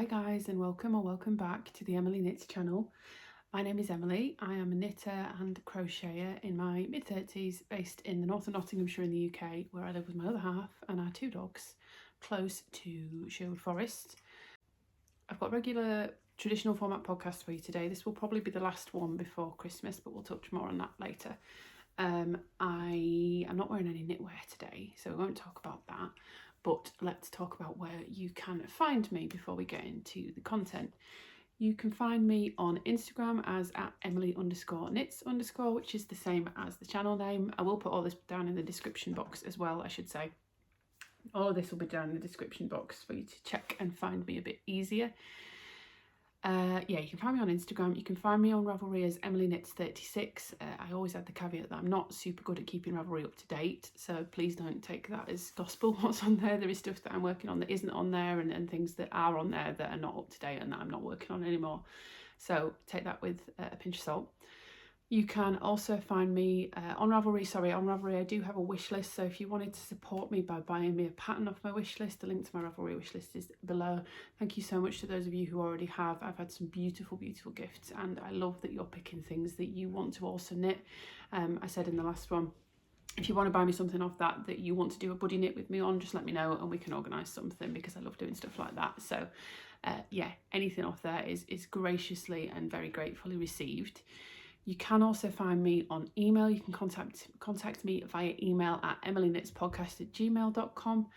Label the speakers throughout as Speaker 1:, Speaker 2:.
Speaker 1: Hi guys, and welcome back to the Emily Knits channel. My name is Emily. I am a knitter and crocheter in my mid-30s, based in the north of Nottinghamshire in the UK, where I live with my other half and our two dogs, close to Sherwood Forest. I've got regular traditional format podcast for you today. This will probably be the last one before Christmas, but we'll touch more on that later. I am not wearing any knitwear today, so we won't talk about that. But let's talk about where you can find me before we get into the content. You can find me on Instagram as @Emily_knits_, which is the same as the channel name. I will put all this down in the description box as well, I should say. All of this will be down in the description box for you to check and find me a bit easier. Yeah, you can find me on Instagram. You can find me on Ravelry as EmilyKnits36. I always add the caveat that I'm not super good at keeping Ravelry up to date, so please don't take that as gospel what's on there. There is stuff that I'm working on that isn't on there, and things that are on there that are not up to date and that I'm not working on anymore. So take that with a pinch of salt. You can also find me on Ravelry. On Ravelry I do have a wish list, so if you wanted to support me by buying me a pattern off my wish list, the link to my Ravelry wish list is below. Thank you so much to those of you who already have. I've had some beautiful gifts, and I love that you're picking things that you want to also knit. I said in the last one, if you want to buy me something off that you want to do a buddy knit with me on, just let me know and we can organise something, because I love doing stuff like that. So yeah, anything off there is graciously and very gratefully received. You can also find me on email. You can contact me via email at emilyknitspodcast@gmail.com.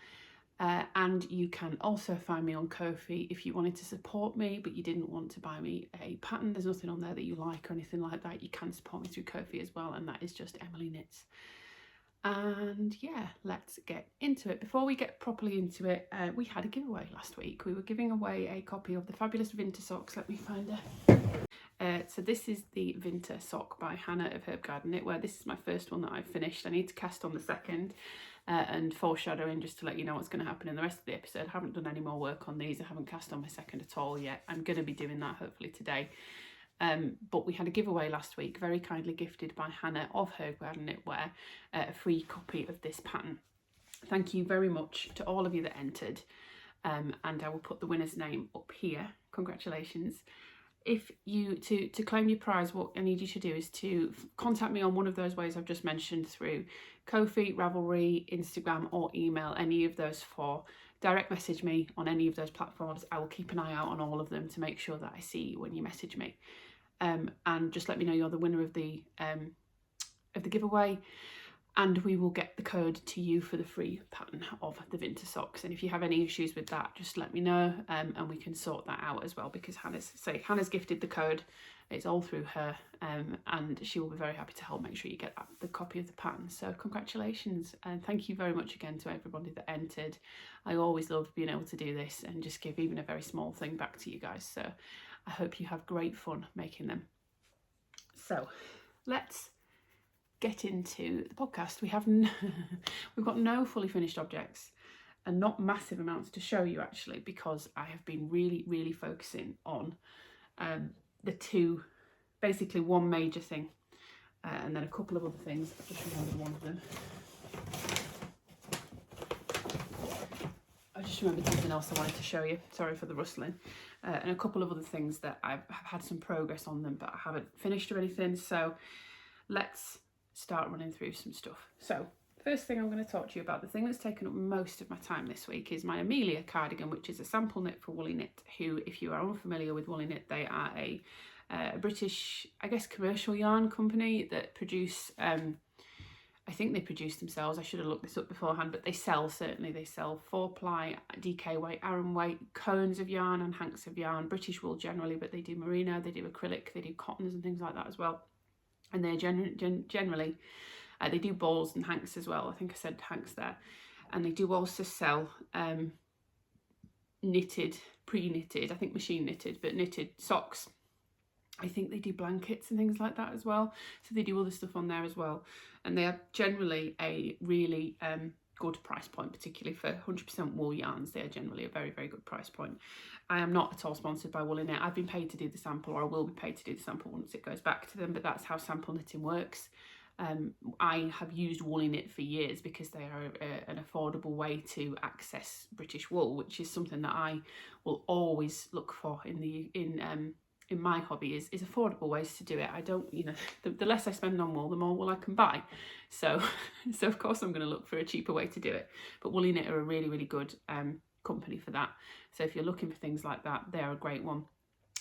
Speaker 1: And you can also find me on Ko-fi if you wanted to support me but you didn't want to buy me a pattern. There's nothing on there that you like or anything like that. You can support me through Ko-fi as well, and that is just Emily Knits. And yeah, let's get into it. Before we get properly into it, we had a giveaway last week. We were giving away a copy of the fabulous Vinter socks. Let me find her. So this is the Vinter sock by Hannah of Herbgarden Knitwear. This is my first one that I've finished. I need to cast on the second, and foreshadowing just to let you know what's going to happen in the rest of the episode. I haven't done any more work on these. I haven't cast on my second at all yet. I'm going to be doing that hopefully today. But we had a giveaway last week, very kindly gifted by Hannah of Herbgarden Knitwear, a free copy of this pattern. Thank you very much to all of you that entered, and I will put the winner's name up here. Congratulations. If you, to claim your prize, what I need you to do is to contact me on one of those ways I've just mentioned, through Ko-fi, Ravelry, Instagram or email, any of those four. Direct message me on any of those platforms. I will keep an eye out on all of them to make sure that I see you when you message me. And just let me know you're the winner of the giveaway, and we will get the code to you for the free pattern of the Vinter socks. And if you have any issues with that, just let me know, and we can sort that out as well, because Hannah's gifted the code. It's all through her, and she will be very happy to help make sure you get the copy of the pattern. So congratulations, and thank you very much again to everybody that entered. I always love being able to do this and just give even a very small thing back to you guys. So I hope you have great fun making them. So let's get into the podcast. We've got no fully finished objects and not massive amounts to show you, actually, because I have been really focusing on the two, basically one major thing, and then a couple of other things. I've just remembered one of them. I just remembered something else I wanted to show you. Sorry for the rustling. And a couple of other things that I've had some progress on them, but I haven't finished or anything. So let's start running through some stuff. So first thing I'm going to talk to you about, the thing that's taken up most of my time this week, is my Amelia cardigan, which is a sample knit for Woolly Knit, who, if you are unfamiliar with Woolly Knit, they are a British, I guess, commercial yarn company that produce, I think they produce themselves, I should have looked this up beforehand, but they sell 4-ply, DK weight, Aran weight, cones of yarn and hanks of yarn, British wool generally, but they do merino, they do acrylic, they do cottons and things like that as well. And they're generally, they do balls and hanks as well. I think I said hanks there. And they do also sell knitted, pre-knitted, I think machine knitted, but knitted socks. I think they do blankets and things like that as well. So they do other stuff on there as well. And they are generally a really good price point, particularly for 100% wool yarns. They are generally a very good price point. I am not at all sponsored by Woolly Knit. I've been paid to do the sample, or I will be paid to do the sample once it goes back to them, but that's how sample knitting works. I have used woolly knit for years because they are an affordable way to access British wool, which is something that I will always look for in my hobby is affordable ways to do it. I don't, you know, the less I spend on wool, the more wool I can buy. So of course I'm going to look for a cheaper way to do it. But Woolly Knit are a really, really good company for that. So if you're looking for things like that, they're a great one.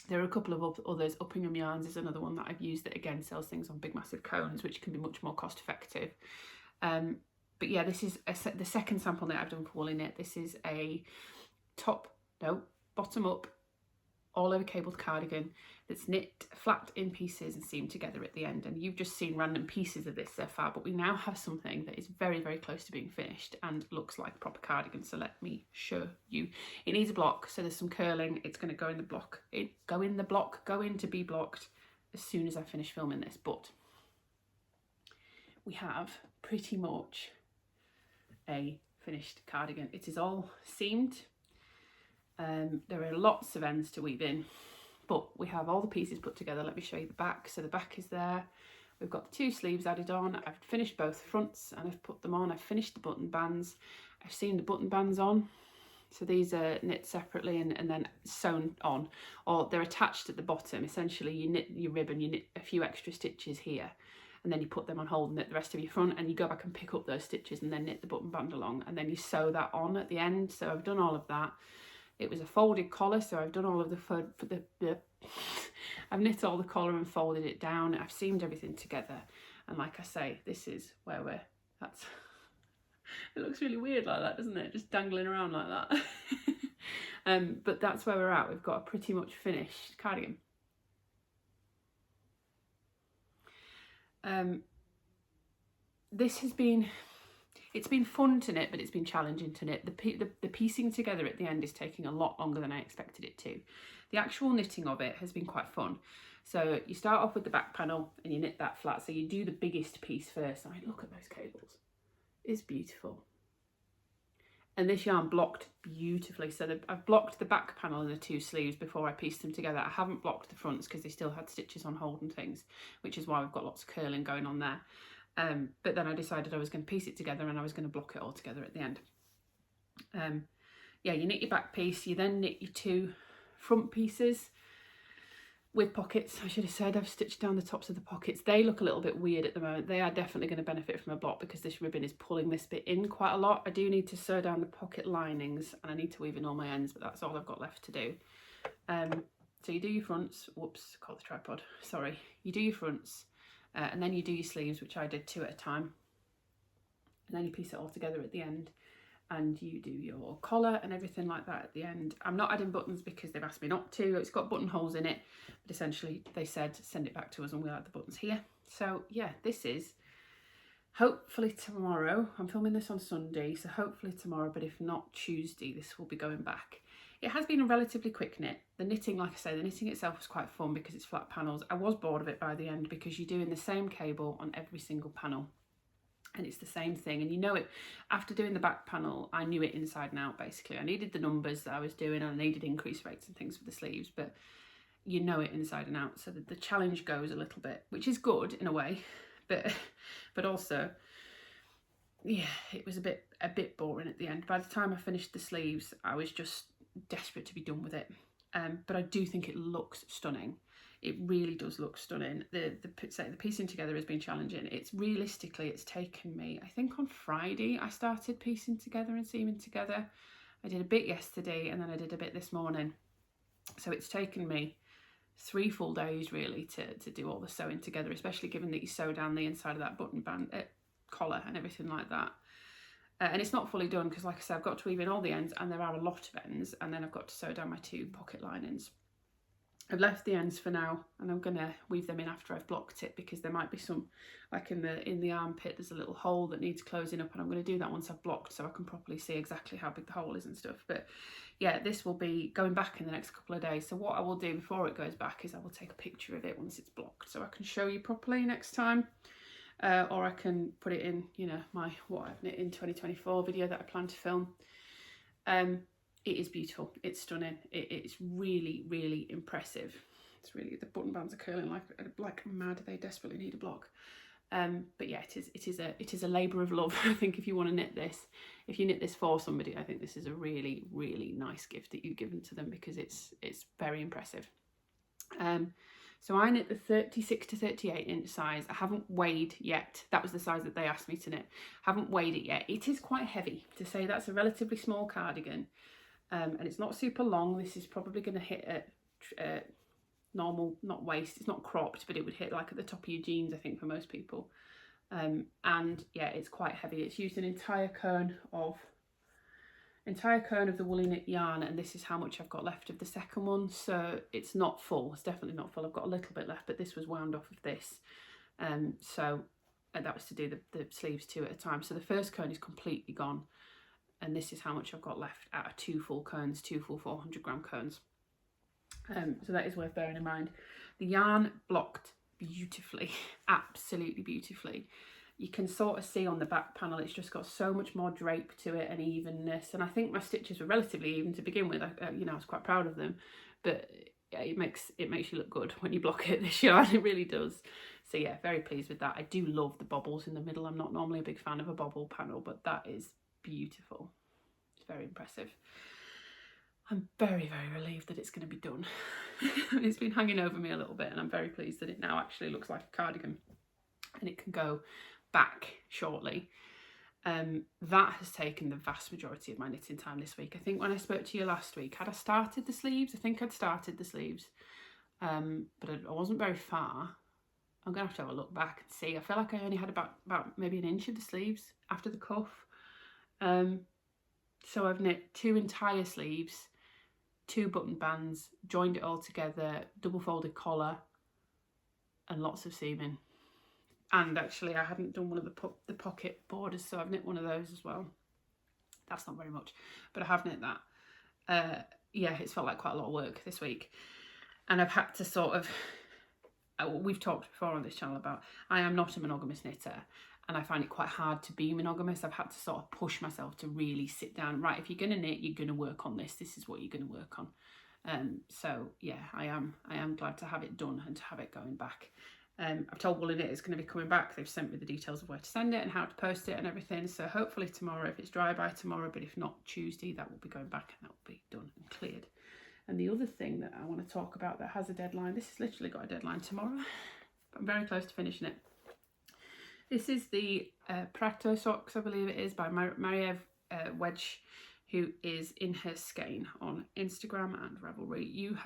Speaker 1: There are a couple of others. Uppingham Yarns is another one that I've used that again sells things on big massive cones, which can be much more cost effective. But yeah, this is the second sample knit I've done for Woolly Knit. This is a bottom up all over cabled cardigan that's knit flat in pieces and seamed together at the end. And you've just seen random pieces of this so far, but we now have something that is very, very close to being finished and looks like a proper cardigan. So let me show you. It needs a block, so there's some curling. It's going to go in the block. Go in to be blocked as soon as I finish filming this. But we have pretty much a finished cardigan. It is all seamed. There are lots of ends to weave in, but we have all the pieces put together. Let me show you the back. So the back is there. We've got the 2 sleeves added on. I've finished both fronts and I've put them on. I've finished the button bands. I've seamed the button bands on. So these are knit separately and then sewn on, or they're attached at the bottom. Essentially, you knit your ribbon, you knit a few extra stitches here, and then you put them on hold and knit the rest of your front, and you go back and pick up those stitches and then knit the button band along, and then you sew that on at the end. So I've done all of that. It was a folded collar, so I've done all of I've knit all the collar and folded it down. I've seamed everything together, and like I say, this is where it looks really weird like that, doesn't it? Just dangling around like that. But that's where we're at. We've got a pretty much finished cardigan. It's been fun to knit, but it's been challenging to knit. The piecing together at the end is taking a lot longer than I expected it to. The actual knitting of it has been quite fun. So you start off with the back panel and you knit that flat. So you do the biggest piece first. I mean, look at those cables. It's beautiful. And this yarn blocked beautifully. So I've blocked the back panel and the 2 sleeves before I pieced them together. I haven't blocked the fronts because they still had stitches on hold and things, which is why we've got lots of curling going on there. But then I decided I was going to piece it together and I was going to block it all together at the end. Yeah, you knit your back piece, you then knit your 2 front pieces with pockets. I should have said I've stitched down the tops of the pockets. They look a little bit weird at the moment. They are definitely going to benefit from a block because this ribbon is pulling this bit in quite a lot. I do need to sew down the pocket linings and I need to weave in all my ends, but that's all I've got left to do. So you do your fronts. Whoops, caught the tripod. Sorry. You do your fronts. And then you do your sleeves, which I did 2 at a time. And then you piece it all together at the end. And you do your collar and everything like that at the end. I'm not adding buttons because they've asked me not to. It's got buttonholes in it. But essentially, they said, send it back to us and we'll add the buttons here. So, yeah, this is hopefully tomorrow. I'm filming this on Sunday, so hopefully tomorrow. But if not Tuesday, this will be going back. It has been a relatively quick knit. The knitting, like I say, the knitting itself was quite fun because it's flat panels. I was bored of it by the end because you're doing the same cable on every single panel and it's the same thing. And you know it, after doing the back panel, I knew it inside and out basically. I needed the numbers that I was doing and I needed increase rates and things for the sleeves, but you know it inside and out. So the challenge goes a little bit, which is good in a way, but also, yeah, it was a bit boring at the end. By the time I finished the sleeves, I was just desperate to be done with it. But I do think it looks stunning. It really does look stunning. The piecing together has been challenging. It's taken me, I think on Friday I started piecing together and seaming together. I did a bit yesterday and then I did a bit this morning. So it's taken me 3 full days really to do all the sewing together, especially given that you sew down the inside of that button band collar and everything like that. And it's not fully done because, like I said, I've got to weave in all the ends and there are a lot of ends, and then I've got to sew down my 2 pocket linings. I've left the ends for now and I'm going to weave them in after I've blocked it because there might be some, like in the armpit, there's a little hole that needs closing up, and I'm going to do that once I've blocked so I can properly see exactly how big the hole is and stuff. But yeah, this will be going back in the next couple of days. So what I will do before it goes back is I will take a picture of it once it's blocked so I can show you properly next time. Or I can put it in, you know, my what I've knit in 2024 video that I plan to film. It is beautiful. It's stunning. It's really, really impressive. It's really, the button bands are curling like mad. They desperately need a block. But yeah, it is a labour of love. I think if you want to knit this, if you knit this for somebody, I think this is a really, really nice gift that you've given to them, because it's very impressive. So I knit the 36 to 38 inch size. I haven't weighed yet. That was the size that they asked me to knit. Haven't weighed it yet. It is quite heavy, to say that's a relatively small cardigan. And it's not super long. This is probably going to hit at normal, not waist. It's not cropped, but it would hit like at the top of your jeans, I think, for most people. And yeah, it's quite heavy. It's used an entire cone of the woolly knit yarn, and this is how much I've got left of the second one. So it's not full. It's definitely not full. I've got a little bit left, but this was wound off of this. So that was to do the sleeves 2 at a time. So the first cone is completely gone, and this is how much I've got left out of 2 full cones, 2 full 400 gram cones. So that is worth bearing in mind. The yarn blocked beautifully, absolutely beautifully. You can sort of see on the back panel, it's just got so much more drape to it and evenness. And I think my stitches were relatively even to begin with. I was quite proud of them, but yeah, it makes you look good when you block it, this yarn. It really does. So yeah, very pleased with that. I do love the bobbles in the middle. I'm not normally a big fan of a bobble panel, but that is beautiful. It's very impressive. I'm very, very relieved that it's going to be done. It's been hanging over me a little bit, and I'm very pleased that it now actually looks like a cardigan, and it can go back shortly. That has taken the vast majority of my knitting time this week. I think when I spoke to you last week, had I started the sleeves? I think I'd started the sleeves, but I wasn't very far. I'm going to have a look back and see. I feel like I only had about maybe an inch of the sleeves after the cuff. So I've knit 2 entire sleeves, 2 button bands, joined it all together, double folded collar, and lots of seaming. And actually I hadn't done one of the pocket borders, so I've knit one of those as well. That's not very much, but I have knit that. Yeah, it's felt like quite a lot of work this week, and I've had to sort of, we've talked before on this channel about, I am not a monogamous knitter, and I find it quite hard to be monogamous. I've had to sort of push myself to really sit down, right, if you're going to knit, you're going to work on this. This is what you're going to work on. So yeah, I am glad to have it done and to have it going back. I've told Woolly Knit it's going to be coming back. They've sent me the details of where to send it and how to post it and everything. So hopefully tomorrow, if it's dry by tomorrow, but if not Tuesday, that will be going back and that will be done and cleared. And the other thing that I want to talk about that has a deadline, this has literally got a deadline tomorrow, but I'm very close to finishing it. This is the Prato Socks, I believe it is, by Marie-Ève Wedge, who is in her skein on Instagram and Ravelry.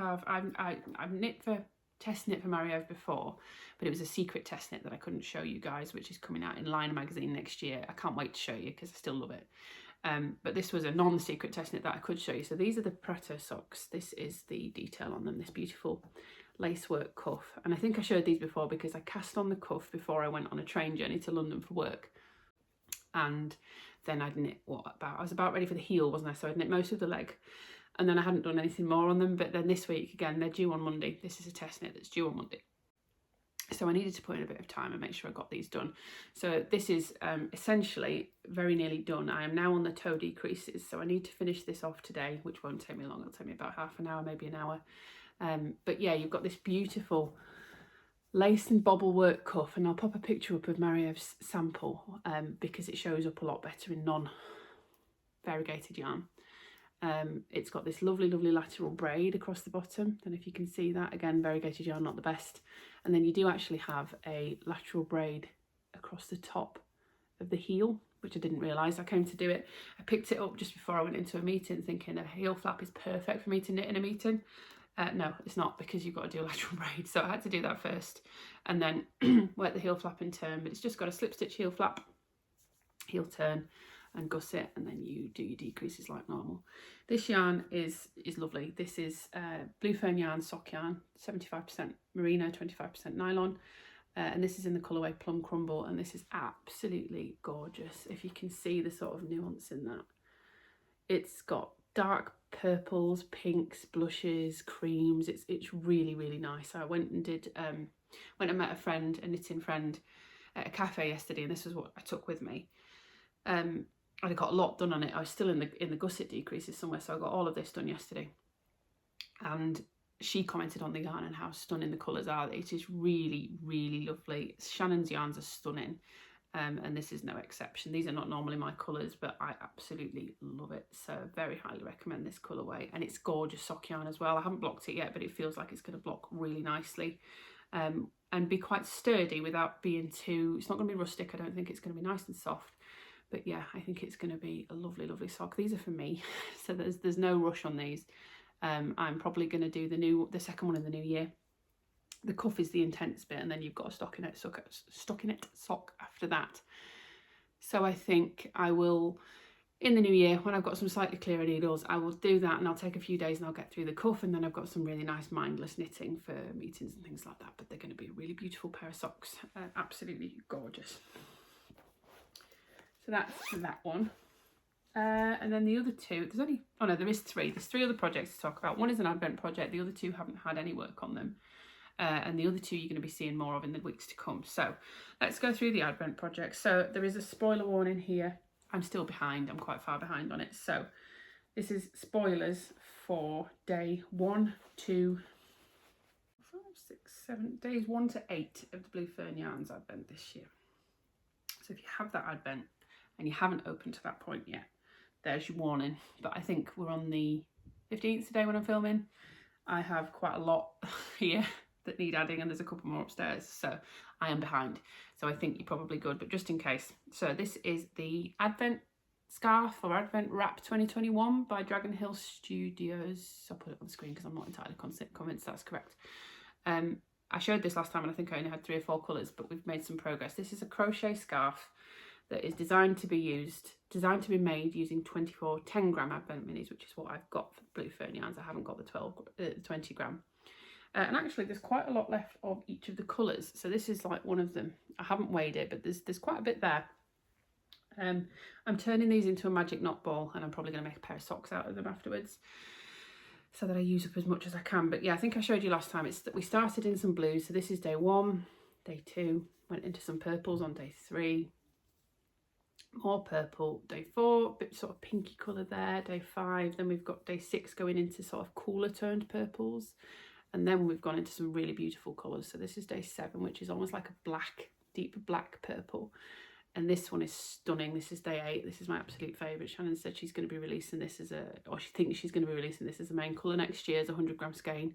Speaker 1: I've knit for test knit for Marie-Ève before, but it was a secret test knit that I couldn't show you guys, which is coming out in Line magazine next year. I can't wait to show you because I still love it. But this was a non-secret test knit that I could show you. So these are the Prato Socks. This is the detail on them, this beautiful lacework cuff. And I think I showed these before because I cast on the cuff before I went on a train journey to London for work. And then I'd knit I was about ready for the heel, wasn't I? So I'd knit most of the leg. And then I hadn't done anything more on them. But then this week, again, they're due on Monday. This is a test knit that's due on Monday. So I needed to put in a bit of time and make sure I got these done. So this is essentially very nearly done. I am now on the toe decreases. So I need to finish this off today, which won't take me long. It'll take me about half an hour, maybe an hour. But yeah, you've got this beautiful lace and bobble work cuff. And I'll pop a picture up of Marie-Ève's sample because it shows up a lot better in non-variegated yarn. It's got this lovely lateral braid across the bottom. Don't know if you can see that. Again, variegated yarn, not the best. And then you do actually have a lateral braid across the top of the heel, which I didn't realise. I came to do it. I picked it up just before I went into a meeting thinking a heel flap is perfect for me to knit in a meeting. No, it's not, because you've got to do a lateral braid. So I had to do that first and then work the heel flap in turn. But it's just got a slip stitch heel flap, heel turn, and gusset, and then you do your decreases like normal. This yarn is lovely. This is blue fern yarn, sock yarn, 75% merino, 25% nylon, and this is in the colourway Plum Crumble, and this is absolutely gorgeous. If you can see the sort of nuance in that, it's got dark purples, pinks, blushes, creams. It's really nice. I went and met a friend, a knitting friend, at a cafe yesterday, and this was what I took with me. I got a lot done on it. I was still in the gusset decreases somewhere, so I got all of this done yesterday. And she commented on the yarn and how stunning the colours are. It is really, really lovely. Shannon's yarns are stunning, and this is no exception. These are not normally my colours, but I absolutely love it. So very highly recommend this colourway, and it's gorgeous sock yarn as well. I haven't blocked it yet, but it feels like it's going to block really nicely, and be quite sturdy without being too, it's not going to be rustic. I don't think it's going to be nice and soft, but yeah, I think it's going to be a lovely, lovely sock. These are for me, so there's no rush on these. I'm probably going to do the second one in the new year. The cuff is the intense bit, and then you've got a stockinette sock after that. So I think I will, in the new year, when I've got some slightly clearer needles, I will do that, and I'll take a few days and I'll get through the cuff, and then I've got some really nice mindless knitting for meetings and things like that. But they're going to be a really beautiful pair of socks, absolutely gorgeous. So that's that one. And then the other two, there is three. There's three other projects to talk about. One is an Advent project. The other two haven't had any work on them. And the other two you're going to be seeing more of in the weeks to come. So let's go through the Advent project. So there is a spoiler warning here. I'm still behind. I'm quite far behind on it. So this is spoilers for day 1, 2, 5, 6, 7, days 1 to 8 of the Blue Fern Yarns Advent this year. So if you have that Advent and you haven't opened to that point yet, there's your warning. But I think we're on the 15th today when I'm filming. I have quite a lot here that need adding, and there's a couple more upstairs, so I am behind. So I think you're probably good, but just in case. So this is the Advent scarf or Advent wrap 2021 by Dragon Hill Studios. I'll put it on the screen because I'm not entirely convinced that's correct. I showed this last time and I think I only had 3 or 4 colours, but we've made some progress. This is a crochet scarf that is designed to be made using 24 10-gram Advent minis, which is what I've got for the Blue Fern yarns. I haven't got the 20 gram. And actually there's quite a lot left of each of the colours. So this is like one of them. I haven't weighed it, but there's quite a bit there. I'm turning these into a magic knot ball, and I'm probably going to make a pair of socks out of them afterwards, so that I use up as much as I can. But yeah, I think I showed you last time, it's that we started in some blues. So this is day 1, day 2, went into some purples on day 3, more purple, day 4, bit sort of pinky colour there, day 5, then we've got day 6 going into sort of cooler toned purples, and then we've gone into some really beautiful colours. So this is day 7, which is almost like a black, deep black purple, and this one is stunning. This is day 8. This is my absolute favourite. Shannon said she's going to be releasing this as she thinks she's going to be releasing this as a main colour next year as a 100-gram skein.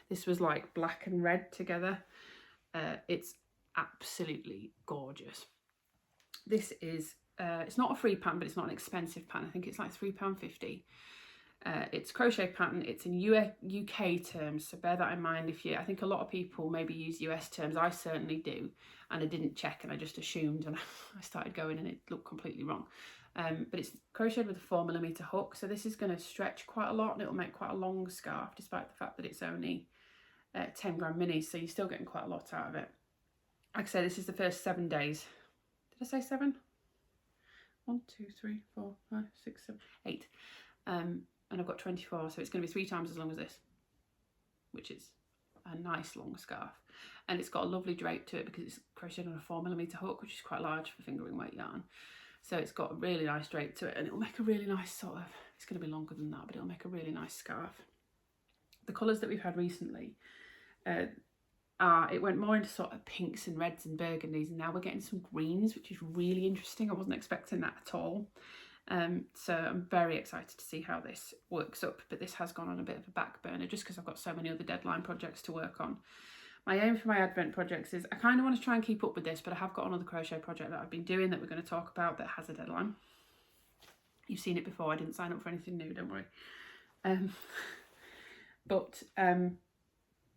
Speaker 1: This was like black and red together. It's absolutely gorgeous. This is it's not a free pattern, but it's not an expensive pattern. I think it's like £3.50. It's crochet pattern. It's in UK terms, so bear that in mind. I think a lot of people maybe use US terms. I certainly do, and I didn't check and I just assumed, and I started going and it looked completely wrong. But it's crocheted with a 4mm hook, so this is going to stretch quite a lot and it will make quite a long scarf, despite the fact that it's only 10-gram minis, so you're still getting quite a lot out of it. Like I say, this is the first 7 days. Did I say 7? 1, 2, 3, 4, 5, 6, 7, 8. And I've got 24, so it's going to be 3 times as long as this, which is a nice long scarf. And it's got a lovely drape to it because it's crocheted on a 4mm hook, which is quite large for fingering weight yarn. So it's got a really nice drape to it, and it'll make a really nice sort of, it's going to be longer than that, but it'll make a really nice scarf. The colours that we've had recently, it went more into sort of pinks and reds and burgundies, and now we're getting some greens, which is really interesting. I wasn't expecting that at all. So I'm very excited to see how this works up, but this has gone on a bit of a back burner just because I've got so many other deadline projects to work on. My aim for my Advent projects is I kind of want to try and keep up with this, but I have got another crochet project that I've been doing that we're going to talk about that has a deadline. You've seen it before. I didn't sign up for anything new, don't worry. But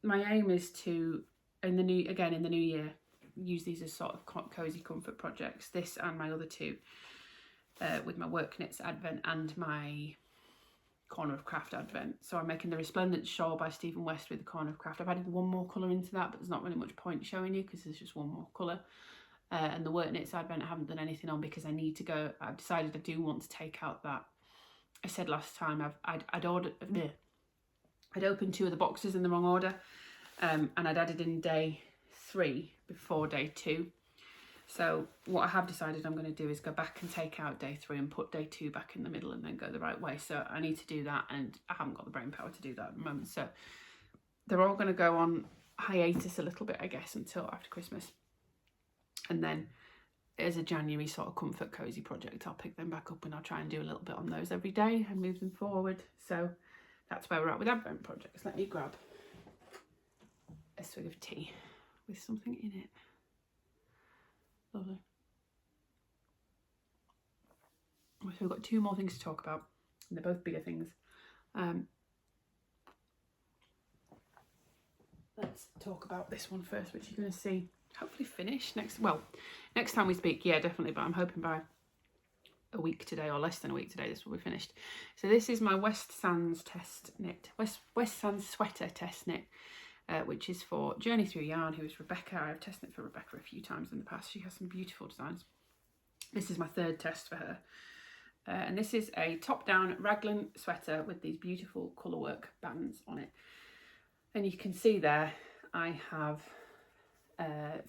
Speaker 1: my aim is to, in the new year, use these as sort of cozy comfort projects. This and my other 2, with my Work Knits Advent and my Corner of Craft Advent. So I'm making the Resplendent Shawl by Stephen West with the Corner of Craft. I've added one more colour into that, but there's not really much point showing you because there's just one more colour. And the Work Knits Advent I haven't done anything on because I need to go. I've decided I do want to take out that. I said last time I'd opened 2 of the boxes in the wrong order, and I'd added in day 3 before day 2. So what I have decided I'm going to do is go back and take out day 3 and put day 2 back in the middle and then go the right way. So I need to do that, and I haven't got the brain power to do that at the moment. So they're all going to go on hiatus a little bit, I guess, until after Christmas. And then as a January sort of comfort cozy project, I'll pick them back up and I'll try and do a little bit on those every day and move them forward. So that's where we're at with Advent projects. Let me grab a swig of tea with something in it. Lovely. So we've got 2 more things to talk about, and they're both bigger things. Let's talk about this one first, which you're going to see hopefully finish next time we speak. Yeah, definitely, but I'm hoping by a week today, or less than a week today, this will be finished. So this is my West Sands test knit, West Sands Sweater test knit, which is for Journey Through Yarn, who is Rebecca. I've tested it for Rebecca a few times in the past. She has some beautiful designs. This is my 3rd test for her. And this is a top-down raglan sweater with these beautiful colourwork bands on it. And you can see there, I have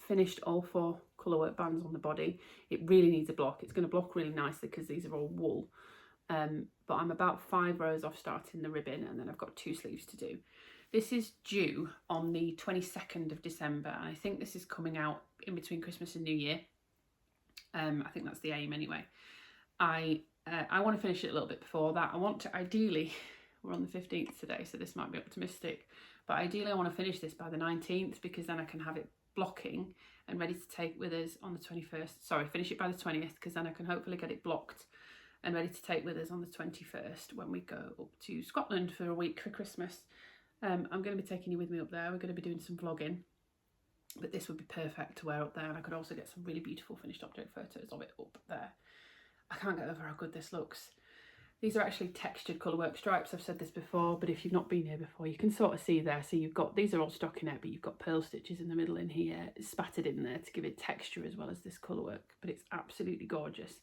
Speaker 1: finished all 4 colourwork bands on the body. It really needs a block. It's going to block really nicely because these are all wool. But I'm about 5 rows off starting the ribbon, and then I've got 2 sleeves to do. This is due on the 22nd of December, and I think this is coming out in between Christmas and New Year. I think that's the aim anyway. I want to finish it a little bit before that. I want to, ideally, we're on the 15th today, so this might be optimistic, but ideally I want to finish this by the 19th, because then I can have it blocking and ready to take with us on the 21st. Sorry, finish it by the 20th, because then I can hopefully get it blocked and ready to take with us on the 21st when we go up to Scotland for a week for Christmas. I'm going to be taking you with me up there. We're going to be doing some vlogging, but this would be perfect to wear up there, and I could also get some really beautiful finished object photos of it up there. I can't get over how good this looks. These are actually textured colourwork stripes. I've said this before, but if you've not been here before, you can sort of see there. So you've got, these are all stockinette, but you've got pearl stitches in the middle in here, spattered in there to give it texture as well as this colourwork, but it's absolutely gorgeous.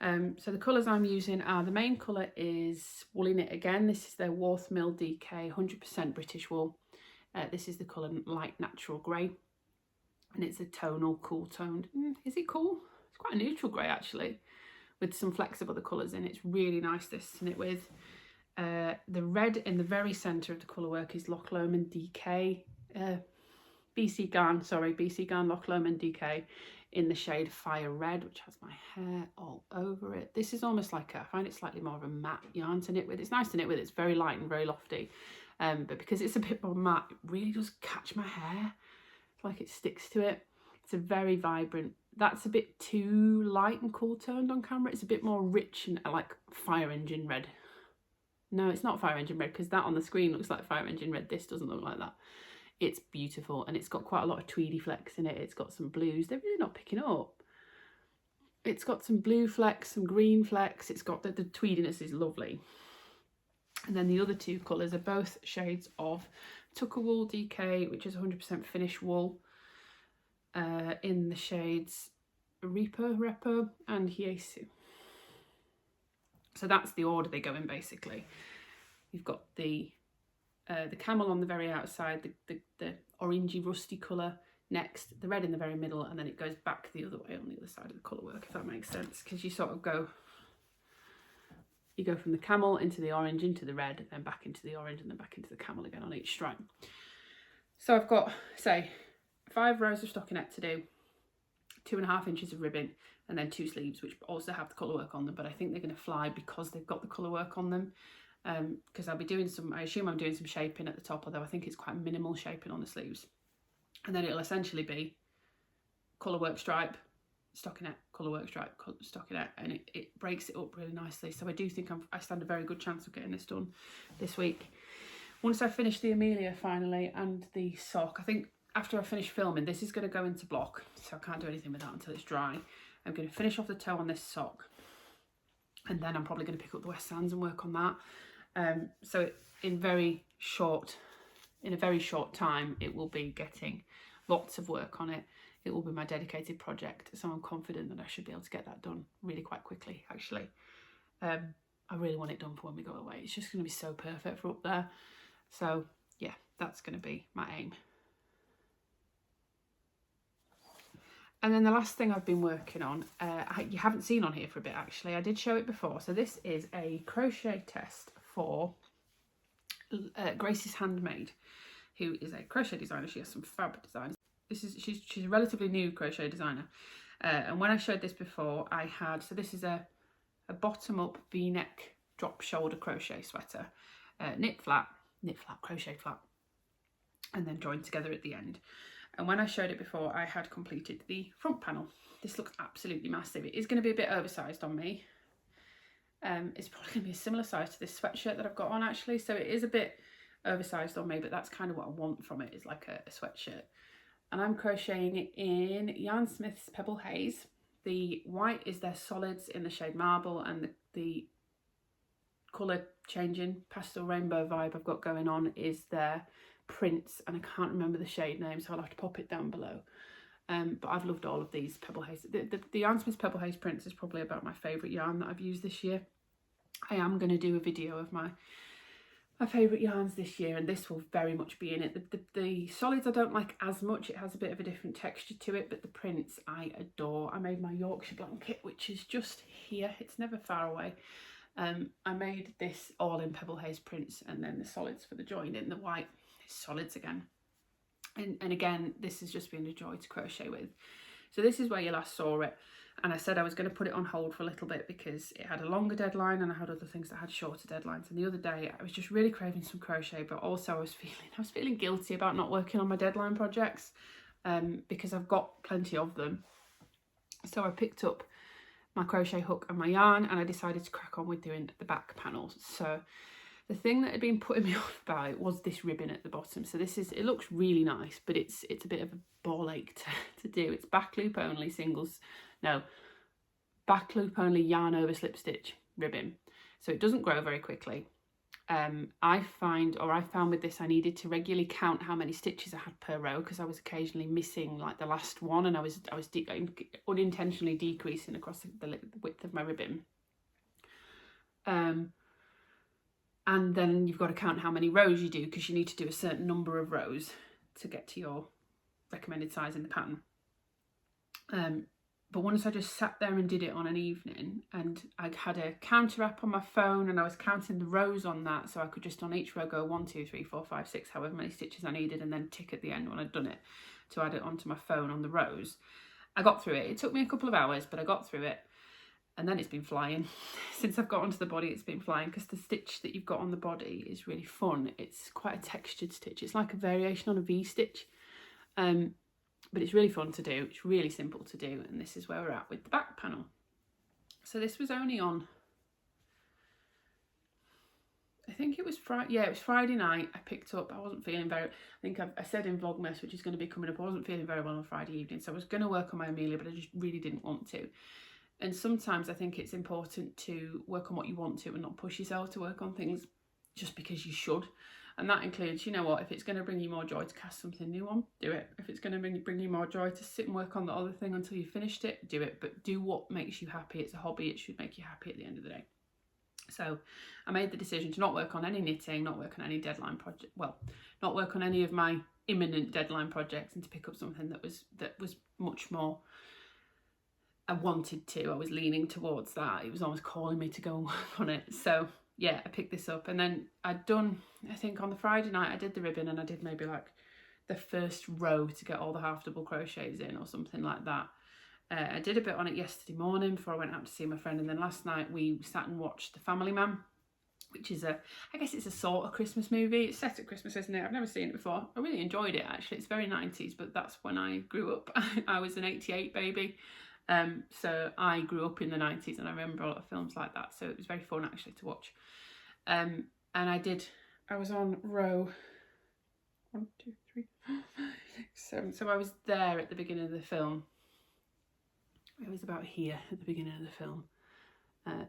Speaker 1: So the colours I'm using are, the main colour is Woolly Knit again. This is their Worth Mill DK 100% British wool. This is the colour Light Natural Grey, and it's a tonal, cool toned. Is it cool? It's quite a neutral grey actually, with some flecks of other colours in. It's really nice, this to knit with. The red in the very centre of the colourwork is Loch Lomond DK, BC Garn Loch Lomond DK in the shade Fire Red, which has my hair all over it. This is almost like I find it slightly more of a matte yarn to knit with. It's nice to knit with, it's very light and very lofty, but because it's a bit more matte, it really does catch my hair. It's like it sticks to it. It's a very vibrant, that's a bit too light and cool toned on camera. It's a bit more rich and like fire engine red. No, it's not fire engine red, because that on the screen looks like fire engine red. This doesn't look like that. It's beautiful, and it's got quite a lot of tweedy flecks in it. It's got some blues. They're really not picking up. It's got some blue flecks, some green flecks. It's got the tweediness is lovely. And then the other 2 colours are both shades of Tucker Wool DK, which is 100% finish wool, in the shades Repo and Hyesu. So that's the order they go in basically. You've got the camel on the very outside, the orangey rusty colour next, the red in the very middle, and then it goes back the other way on the other side of the colourwork, if that makes sense, because you sort of go, you go from the camel into the orange, into the red, then back into the orange, and then back into the camel again on each stripe. So I've got, say, 5 rows of stockinette to do, 2.5 inches of ribbon, and then 2 sleeves, which also have the colourwork on them, but I think they're going to fly because they've got the colourwork on them. Because I'll be doing some, I assume I'm doing some shaping at the top, although I think it's quite minimal shaping on the sleeves. And then it'll essentially be colourwork stripe, stockinette, colourwork stripe, stockinette, and it breaks it up really nicely. So I do think I stand a very good chance of getting this done this week. Once I finish the Amelia finally and the sock, I think after I finish filming, this is going to go into block, so I can't do anything with that until it's dry. I'm going to finish off the toe on this sock, and then I'm probably going to pick up the West Sands and work on that. So in a very short time, it will be getting lots of work on it. It will be my dedicated project, so I'm confident that I should be able to get that done really quite quickly, actually. I really want it done for when we go away. It's just going to be so perfect for up there. So yeah, that's going to be my aim. And then the last thing I've been working on, you haven't seen on here for a bit actually. I did show it before. So this is a crochet test for Grace's Handmade. who is a crochet designer. She has some fab designs. She's a relatively new crochet designer. And when I showed this before, I had, so this is a bottom up V-neck drop shoulder crochet sweater, knit flat, crochet flat, and then joined together at the end. And when I showed it before, I had completed the front panel. This looks absolutely massive. It is going to be a bit oversized on me. It's probably going to be a similar size to this sweatshirt that I've got on actually. So it is a bit oversized on me, but that's kind of what I want from it, is like a sweatshirt. And I'm crocheting in Yarn Smith's Pebble Haze. The white is their solids in the shade Marble, and the colour changing pastel rainbow vibe I've got going on is their prints, and I can't remember the shade name, so I'll have to pop it down below. But I've loved all of these Pebble Haze. The Yarn Smith's Pebble Haze prints is probably about my favourite yarn that I've used this year. I am going to do a video of my favourite yarns this year, and this will very much be in it. The solids I don't like as much. It has a bit of a different texture to it, but the prints I adore. I made my Yorkshire blanket, which is just here. It's never far away. I made this all in Pebble Haze prints, and then the solids for the join in the white is solids again. And again, this has just been a joy to crochet with. So this is where you last saw it. And I said I was going to put it on hold for a little bit because it had a longer deadline and I had other things that had shorter deadlines. And the other day I was just really craving some crochet, but also I was feeling guilty about not working on my deadline projects because I've got plenty of them. So I picked up my crochet hook and my yarn, and I decided to crack on with doing the back panels. So the thing that had been putting me off about it was this ribbon at the bottom. So it looks really nice, but it's a bit of a ball ache to do. It's back loop only back loop only yarn over slip stitch ribbon. So it doesn't grow very quickly. I found with this, I needed to regularly count how many stitches I had per row, because I was occasionally missing like the last one, and I was unintentionally decreasing across the width of my ribbon. And then you've got to count how many rows you do, because you need to do a certain number of rows to get to your recommended size in the pattern. But once I just sat there and did it on an evening, and I had a counter app on my phone, and I was counting the rows on that, so I could just on each row go 1, 2, 3, 4, 5, 6, however many stitches I needed, and then tick at the end when I'd done it to add it onto my phone on the rows. I got through it. It took me a couple of hours, but I got through it. And then it's been flying. Since I've got onto the body, it's been flying, because the stitch that you've got on the body is really fun. It's quite a textured stitch. It's like a variation on a V-stitch. But it's really fun to do. It's really simple to do. And this is where we're at with the back panel. So this was only on, I think it was Friday. Yeah, it was Friday night. I picked up, I wasn't feeling very, I think I said in Vlogmas, which is going to be coming up, I wasn't feeling very well on Friday evening. So I was going to work on my Amelia, but I just really didn't want to. And sometimes I think it's important to work on what you want to and not push yourself to work on things just because you should. And that includes, you know what, if it's going to bring you more joy to cast something new on, do it. If it's going to bring you more joy to sit and work on the other thing until you've finished it, do it. But do what makes you happy. It's a hobby. It should make you happy at the end of the day. So I made the decision to not work on any knitting, not work on any deadline project. Well, not work on any of my imminent deadline projects, and to pick up something that was much more, I wanted to. I was leaning towards that. It was almost calling me to go and work on it. So yeah, I picked this up, and then I'd done, I think on the Friday night I did the ribbon, and I did maybe like the first row to get all the half double crochets in or something like that. I did a bit on it yesterday morning before I went out to see my friend, and then last night we sat and watched The Family Man, which is I guess it's a sort of Christmas movie. It's set at Christmas, isn't it? I've never seen it before. I really enjoyed it actually. It's very 90s, but that's when I grew up. I was an 88 baby. So I grew up in the 90s, and I remember a lot of films like that, so it was very fun actually to watch. And I was on row 1, 2, 3, 4, 5, 6, 7. So I was there at the beginning of the film. It was about here at the beginning of the film.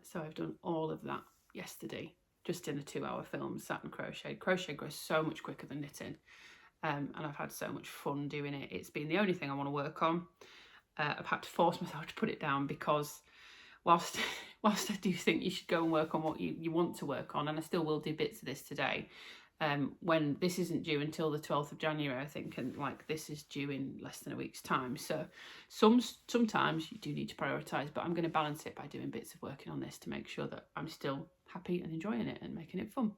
Speaker 1: So I've done all of that yesterday, just in a 2-hour film, sat and crocheted. Crochet grows so much quicker than knitting, and I've had so much fun doing it. It's been the only thing I want to work on. I've had to force myself to put it down, because whilst I do think you should go and work on what you want to work on, and I still will do bits of this today, when this isn't due until the 12th of January, I think, and like this is due in less than a week's time. So sometimes you do need to prioritise, but I'm going to balance it by doing bits of working on this to make sure that I'm still happy and enjoying it and making it fun.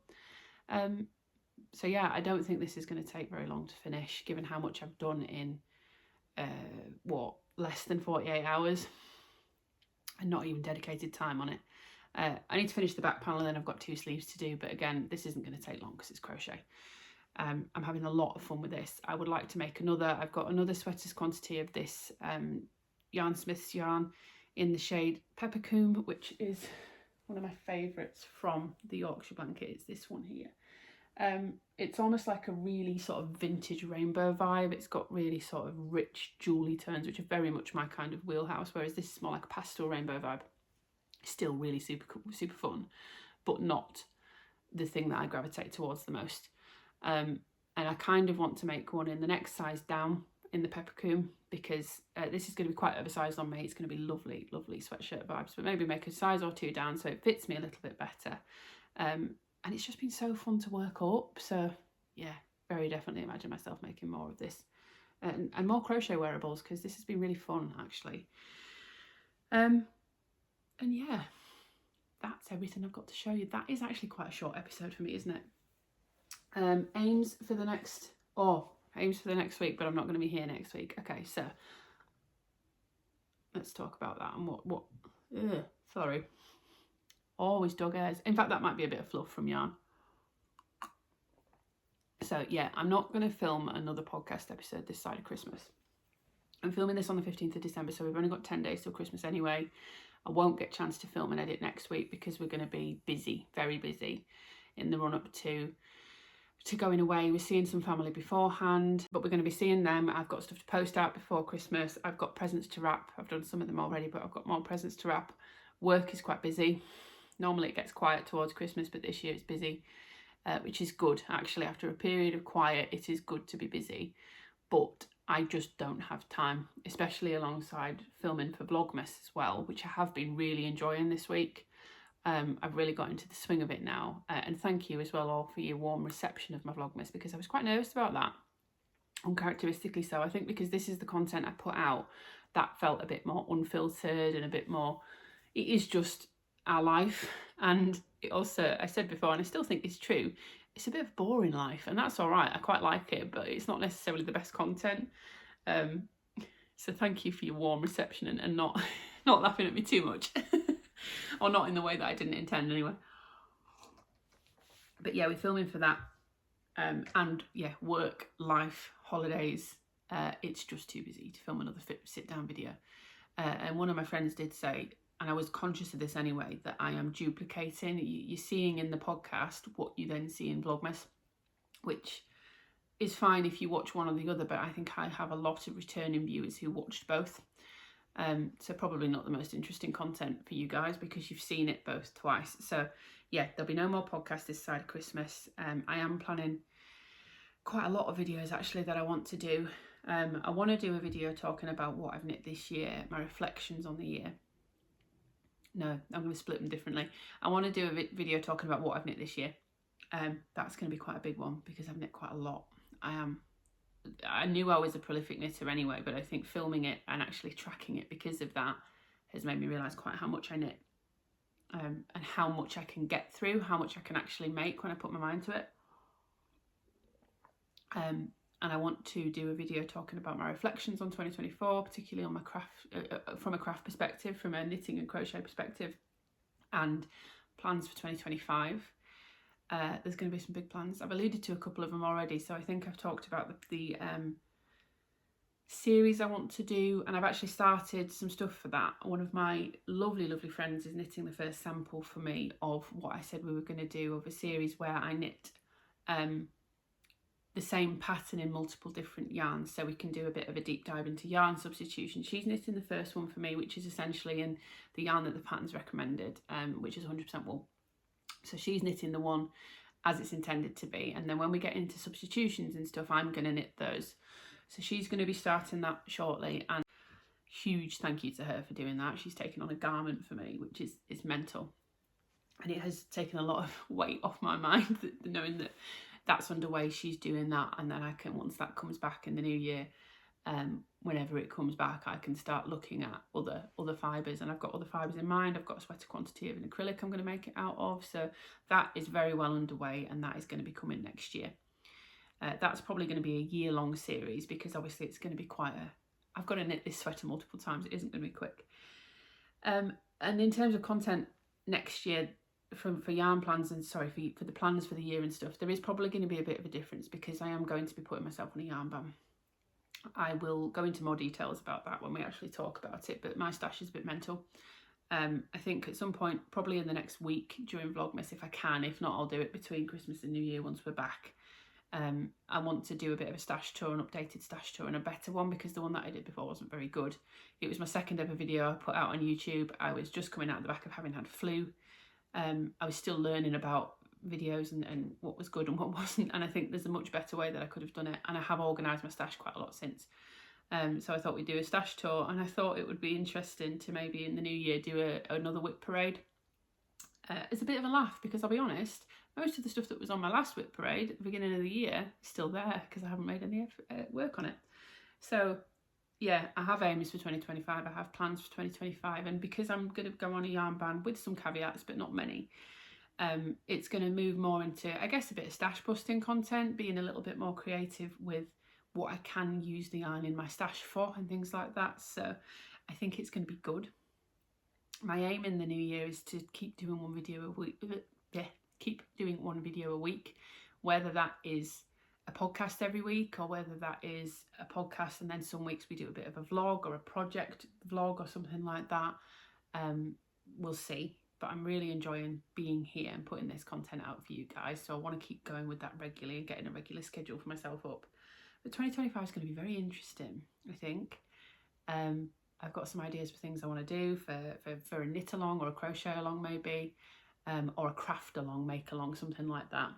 Speaker 1: So yeah, I don't think this is going to take very long to finish, given how much I've done in less than 48 hours, and not even dedicated time on it. I need to finish the back panel, and then I've got 2 sleeves to do, but again, this isn't going to take long because it's crochet. I'm having a lot of fun with this. I would like to make another. I've got another sweaters quantity of this Yarn Smith's yarn in the shade Peppercorn, which is one of my favourites from the Yorkshire blanket. It's this one here. It's almost like a really sort of vintage rainbow vibe. It's got really sort of rich jewelly tones, which are very much my kind of wheelhouse, whereas this is more like a pastel rainbow vibe. Still really super fun, but not the thing that I gravitate towards the most. And I kind of want to make one in the next size down in the Peppercorn, because this is going to be quite oversized on me. It's going to be lovely sweatshirt vibes, but maybe make a size or 2 down so it fits me a little bit better. And it's just been so fun to work up. So yeah, very definitely imagine myself making more of this and more crochet wearables, because this has been really fun actually. And yeah, that's everything I've got to show you. That is actually quite a short episode for me, isn't it? Aims for the next week, but I'm not going to be here next week. Okay, so let's talk about that. And sorry, always dog hairs. In fact, that might be a bit of fluff from yarn. So yeah, I'm not going to film another podcast episode this side of Christmas. I'm filming this on the 15th of December, so we've only got 10 days till Christmas anyway. I won't get a chance to film and edit next week because we're going to be busy, very busy, in the run-up to going away. We're seeing some family beforehand, but we're going to be seeing them. I've got stuff to post out before Christmas. I've got presents to wrap. I've done some of them already, but I've got more presents to wrap. Work is quite busy. Normally it gets quiet towards Christmas, but this year it's busy, which is good. Actually, after a period of quiet, it is good to be busy, but I just don't have time, especially alongside filming for Vlogmas as well, which I have been really enjoying this week. I've really got into the swing of it now, and thank you as well all for your warm reception of my Vlogmas, because I was quite nervous about that, uncharacteristically so. I think because this is the content I put out, that felt a bit more unfiltered and a bit more, it is just our life. And it also, I said before, and I still think it's true, it's a bit of boring life, and that's all right. I quite like it, but it's not necessarily the best content. So thank you for your warm reception and not laughing at me too much. Or not in the way that I didn't intend anyway. But yeah, we're filming for that. And yeah, work, life, holidays. It's just too busy to film another sit-down video. And one of my friends did say, and I was conscious of this anyway, that I am duplicating. You're seeing in the podcast what you then see in Vlogmas, which is fine if you watch one or the other, but I think I have a lot of returning viewers who watched both. So probably not the most interesting content for you guys because you've seen it both twice. So yeah, there'll be no more podcasts this side of Christmas. I am planning quite a lot of videos actually that I want to do. I want to do a video talking about what I've knit this year, my reflections on the year. No, I'm going to split them differently. I want to do a video talking about what I've knit this year. That's going to be quite a big one because I've knit quite a lot. I knew I was a prolific knitter anyway, but I think filming it and actually tracking it because of that has made me realise quite how much I knit, and how much I can get through, how much I can actually make when I put my mind to it. And I want to do a video talking about my reflections on 2024, particularly on my craft, from a craft perspective, from a knitting and crochet perspective, and plans for 2025. There's going to be some big plans. I've alluded to a couple of them already, so I think I've talked about the series I want to do, and I've actually started some stuff for that. One of my lovely friends is knitting the first sample for me of what I said we were going to do, of a series where I knit the same pattern in multiple different yarns, so we can do a bit of a deep dive into yarn substitution. She's knitting the first one for me, which is essentially in the yarn that the pattern's recommended, which is 100% wool. So she's knitting the one as it's intended to be, and then when we get into substitutions and stuff, I'm going to knit those. So she's going to be starting that shortly, and huge thank you to her for doing that. She's taken on a garment for me, which is mental, and it has taken a lot of weight off my mind knowing that that's underway. She's doing that, and then I can, once that comes back in the new year, whenever it comes back, I can start looking at other fibres, and I've got other fibres in mind. I've got a sweater quantity of an acrylic I'm going to make it out of, so that is very well underway, and that is going to be coming next year. That's probably going to be a year-long series, because obviously it's going to be quite a... I've got to knit this sweater multiple times. It isn't going to be quick. And in terms of content next year, for yarn plans and for the plans for the year and stuff, there is probably going to be a bit of a difference, because I am going to be putting myself on a yarn ban. I will go into more details about that when we actually talk about it, but my stash is a bit mental. I think at some point, probably in the next week during Vlogmas, if I can. If not, I'll do it between Christmas and New Year once we're back. I want to do a bit of a stash tour, an updated stash tour, and a better one, because the one that I did before wasn't very good. It was my second ever video I put out on YouTube. I was just coming out the back of having had flu. I was still learning about videos and what was good and what wasn't, and I think there's a much better way that I could have done it, and I have organised my stash quite a lot since. So I thought we'd do a stash tour, and I thought it would be interesting to maybe in the new year do another whip parade. It's a bit of a laugh, because I'll be honest, most of the stuff that was on my last whip parade at the beginning of the year is still there, because I haven't made any work on it. So yeah, I have aims for 2025, I have plans for 2025, and because I'm going to go on a yarn ban with some caveats, but not many, it's going to move more into, I guess, a bit of stash busting content, being a little bit more creative with what I can use the yarn in my stash for and things like that. So I think it's going to be good. My aim in the new year is to keep doing one video a week. Keep doing one video a week, whether that is a podcast every week, or whether that is a podcast and then some weeks we do a bit of a vlog or a project vlog or something like that. We'll see. But I'm really enjoying being here and putting this content out for you guys. So I want to keep going with that regularly and getting a regular schedule for myself up. But 2025 is going to be very interesting, I think. I've got some ideas for things I want to do for a knit along, or a crochet along maybe, or a craft along, make along, something like that.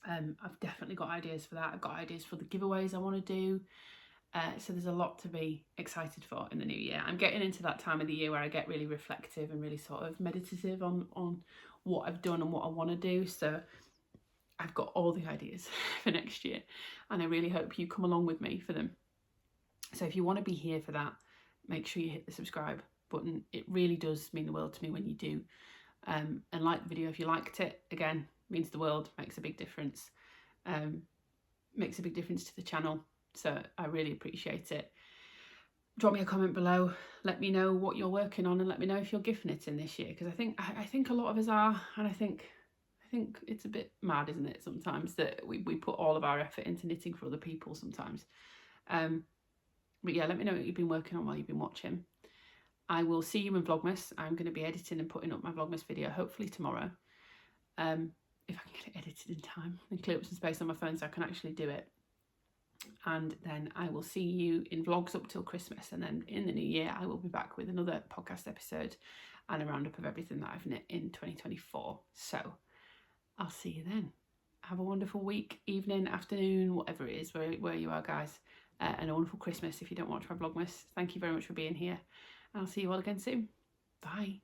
Speaker 1: I've definitely got ideas for that. I've got ideas for the giveaways I want to do. So there's a lot to be excited for in the new year. I'm getting into that time of the year where I get really reflective and really sort of meditative on what I've done and what I want to do. So I've got all the ideas for next year, and I really hope you come along with me for them. So if you want to be here for that, make sure you hit the subscribe button. It really does mean the world to me when you do. And like the video if you liked it. Again, means the world, makes a big difference. Makes a big difference to the channel. So I really appreciate it. Drop me a comment below. Let me know what you're working on, and let me know if you're gift knitting this year, because I think a lot of us are, and I think it's a bit mad, isn't it, sometimes, that we put all of our effort into knitting for other people sometimes. But yeah, let me know what you've been working on while you've been watching. I will see you in Vlogmas. I'm going to be editing and putting up my Vlogmas video hopefully tomorrow. If I can get it edited in time and clear up some space on my phone so I can actually do it. And then I will see you in vlogs up till Christmas, and then in the new year I will be back with another podcast episode and a roundup of everything that I've knit in 2024. So I'll see you then. Have a wonderful week, evening, afternoon, whatever it is where you are, guys, and a wonderful Christmas if you don't watch my Vlogmas. Thank you very much for being here, and I'll see you all again soon. Bye.